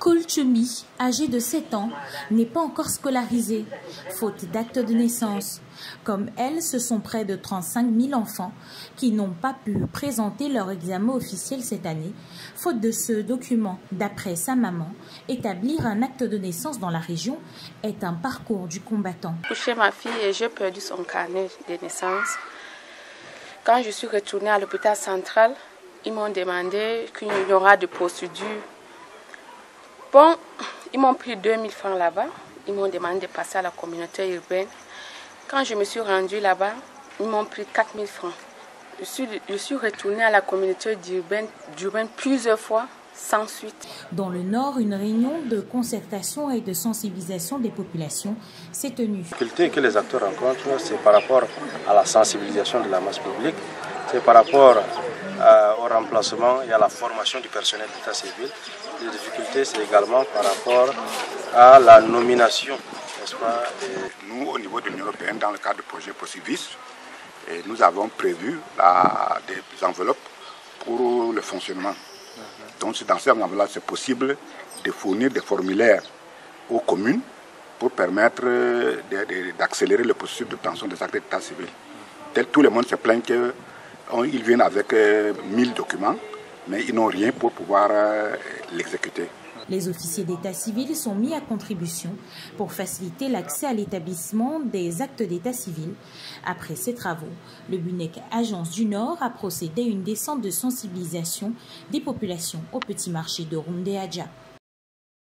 Kolchemi, âgée de 7 ans, n'est pas encore scolarisée, faute d'acte de naissance. Comme elle, ce sont près de 35 000 enfants qui n'ont pas pu présenter leur examen officiel cette année, faute de ce document. D'après sa maman, établir un acte de naissance dans la région est un parcours du combattant. Chez ma fille, j'ai perdu son carnet de naissance. Quand je suis retournée à l'hôpital central, ils m'ont demandé qu'il y aura des procédures. Bon, ils m'ont pris 2000 francs là-bas. Ils m'ont demandé de passer à la communauté urbaine. Quand je me suis rendue là-bas, ils m'ont pris 4000 francs. Je suis retournée à la communauté urbaine plusieurs fois, sans suite. Dans le Nord, une réunion de concertation et de sensibilisation des populations s'est tenue. La difficulté que les acteurs rencontrent, c'est par rapport à la sensibilisation de la masse publique, c'est par rapport au remplacement et à la formation du personnel d'état civil. Les difficultés, c'est également par rapport à la nomination, n'est-ce pas? Nous, au niveau de l'Union européenne, dans le cadre du projet Possivis, nous avons prévu des enveloppes pour le fonctionnement. Donc, dans ces enveloppes, c'est possible de fournir des formulaires aux communes pour permettre d'accélérer le processus d'obtention des actes d'état civil. Tout le monde se plaint qu'ils viennent avec 1000 documents, mais ils n'ont rien pour pouvoir l'exécuter. Les officiers d'état civil sont mis à contribution pour faciliter l'accès à l'établissement des actes d'état civil. Après ces travaux, le BUNEC Agence du Nord a procédé à une descente de sensibilisation des populations au petit marché de Roundé Adja.